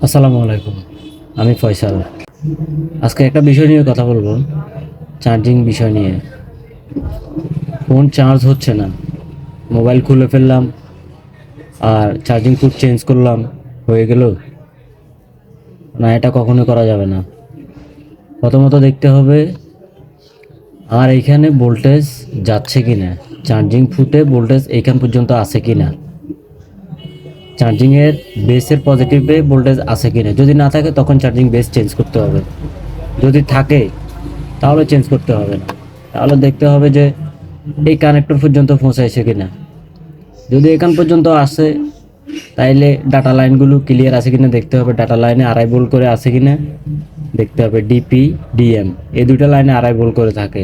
আসসালামু আলাইকুম, আমি ফয়সাল। আজকে একটা বিষয় নিয়ে কথা বলবো, চার্জিং বিষয় নিয়ে। ফোন চার্জ হচ্ছে না, মোবাইল খুলে ফেললাম আর চার্জিং পোর্ট চেঞ্জ করলাম, হয়ে গেল না? এটা কখনোই করা যাবে না। প্রথমত দেখতে হবে আর এইখানে ভোল্টেজ যাচ্ছে কি না, চার্জিং ফুটে ভোল্টেজ এইখান পর্যন্ত আছে কি না, চার্জিংয়ের বেসের পজিটিভে ভোল্টেজ আছে কি না। যদি না থাকে তখন চার্জিং বেস চেঞ্জ করতে হবে, যদি থাকে তাহলে চেঞ্জ করতে হবে না। তাহলে দেখতে হবে যে এই কানেক্টর পর্যন্ত পৌঁছাইছে কিনা। যদি এখান পর্যন্ত আসে তাইলে ডাটা লাইনগুলো ক্লিয়ার আছে কিনা দেখতে হবে, ডাটা লাইনে আড়াই ভোল্ট করে আছে কিনা দেখতে হবে। ডিপি ডিএম এই দুটো লাইনে আড়াই ভোল্ট করে থাকে।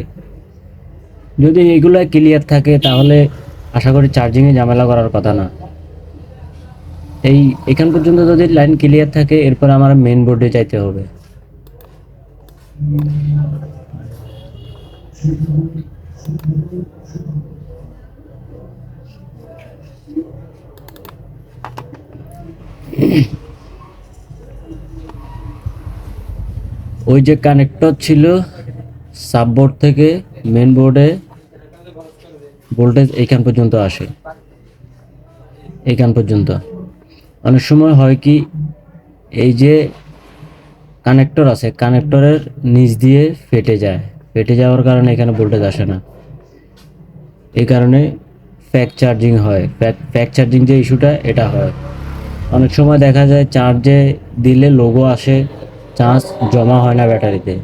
যদি এগুলো ক্লিয়ার থাকে তাহলে আশা করি চার্জিংয়ে ঝামেলা করার কথা না। এখান পর্যন্ত যদি লাইন ক্লিয়ার থাকে এরপর আমার মেন বোর্ডে যাইতে হবে। ওই যে কানেক্টর ছিল সাববোর্ড থেকে মেন বোর্ডে ভোল্টেজ এইখান পর্যন্ত আসে, এইখান পর্যন্ত। অনেক সময় হয় কি, এই যে কানেক্টর আছে কানেক্টরের নিচ দিয়ে ফেটে যায়, ফেটে যাওয়ার কারণে এখানে ভোল্টেজ আসে না। এই কারণে ফ্যাক চার্জিং হয়, ফ্যাক চার্জিং যে ইস্যুটা এটা হয়। অনেক সময় দেখা যায় চার্জে দিলে লোগো আসে, চার্জ জমা হয় না ব্যাটারিতে।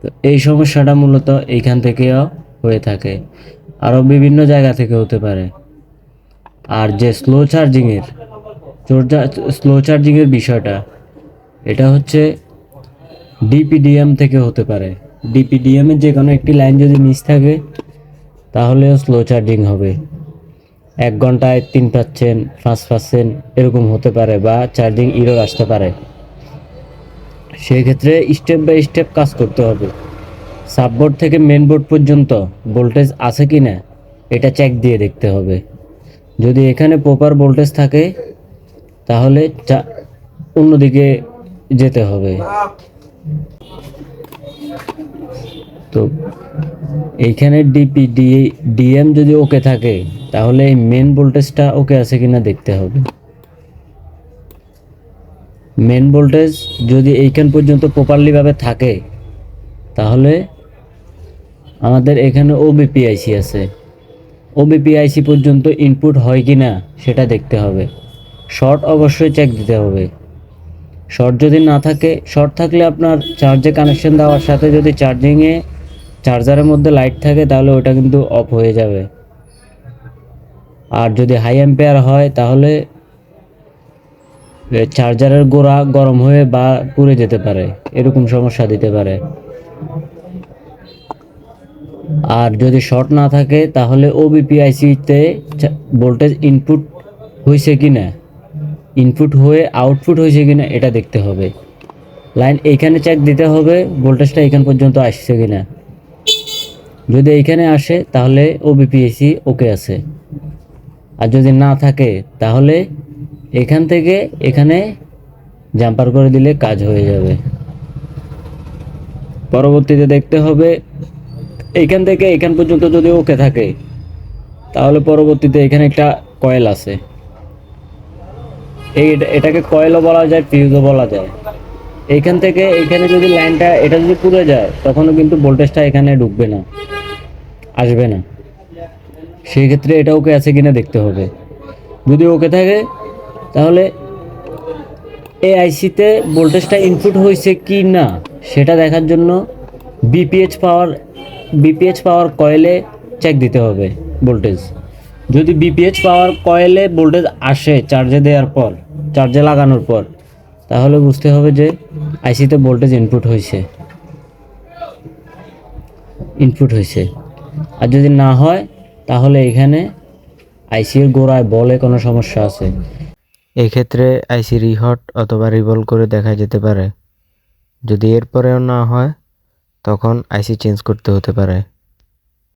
তো এই সমস্যাটা মূলত এইখান থেকেও হয়ে থাকে, আরও বিভিন্ন জায়গা থেকে হতে পারে। আর যে স্লো চার্জিংয়ের বিষয়টা, এটা হচ্ছে ডিপিডিএম থেকে হতে পারে। ডিপিডিএমের যে কোনো একটি লাইন যদি মিস থাকে তাহলেও স্লো চার্জিং হবে। 1 ঘন্টায় 3%, 5% এরকম হতে পারে, বা চার্জিং ইরর আসতে পারে। সেই ক্ষেত্রে স্টেপ বাই স্টেপ কাজ করতে হবে। সাববোর্ড থেকে মেন বোর্ড পর্যন্ত ভোল্টেজ আছে কি না এটা চেক দিয়ে দেখতে হবে। যদি এখানে প্রপার ভোল্টেজ থাকে তাহলে অন্যদিকে যেতে হবে। তো এইখানে ডিএম যদি ওকে থাকে তাহলে এই মেন ভোল্টেজটা ওকে আছে কিনা দেখতে হবে। মেন ভোল্টেজ যদি এইখান পর্যন্ত প্রপারলিভাবে থাকে তাহলে আমাদের এখানে ওবিপিআইসি আছে, ওবিপিআইসি পর্যন্ত ইনপুট হয় কি না সেটা দেখতে হবে। শর্ট অবশ্যই চেক দিতে হবে। শর্ট যদি না থাকে, শর্ট থাকলে আপনার চার্জে কানেকশন দেওয়ার সাথে যদি চার্জারের মধ্যে লাইট থাকে তাহলে ওটা কিন্তু অফ হয়ে যাবে। আর যদি হাই অ্যাম্পিয়ার হয় তাহলে চার্জারের গোড়া গরম হয়ে বা পুড়ে যেতে পারে, এরকম সমস্যা দিতে পারে। আর যদি শর্ট না থাকে তাহলে ওবিপিআইসিতে ভোল্টেজ ইনপুট হয়েছে কি না, ইনপুট হয়ে আউটপুট হয়েছে কি না এটা দেখতে হবে। লাইন এইখানে চেক দিতে হবে ভোল্টেজটা এখান পর্যন্ত আসছে কি না। যদি এইখানে আসে তাহলে ওবিপিএসি ওকে আছে, আর যদি না থাকে তাহলে এখান থেকে এখানে জাম্পার করে দিলে কাজ হয়ে যাবে। পরবর্তীতে দেখতে হবে এইখান থেকে এখান পর্যন্ত যদি ওকে থাকে তাহলে পরবর্তীতে এখানে একটা কয়েল আছে, এটাকে কয়েলও বলা যায়, ফিউজও বলা যায়। এইখান থেকে এইখানে যদি লাইনটা এটা যদি পুড়ে যায় তখনও কিন্তু ভোল্টেজটা এখানে ঢুকবে না, আসবে না। সেই ক্ষেত্রে এটা ওকে আছে কিনা দেখতে হবে। যদি ওকে থাকে তাহলে এই আইসিতে ভোল্টেজটা ইনপুট হয়েছে কি না সেটা দেখার জন্য বিপিএইচ পাওয়ার কয়েলে চেক দিতে হবে ভোল্টেজ। যদি বিপিএইচ পাওয়ার কয়েলে ভোল্টেজ আসে চার্জে লাগানোর পর তাহলে বুঝতে হবে যে আইসিতে ভোল্টেজ ইনপুট হয়েছে। আর যদি না হয় তাহলে এখানে আইসির গোড়ায় বলে কোনো সমস্যা আছে। এক্ষেত্রে আইসি রিহট অথবা রিভলভ করে দেখা যেতে পারে। যদি এরপরেও না হয় তখন আইসি চেঞ্জ করতে হতে পারে।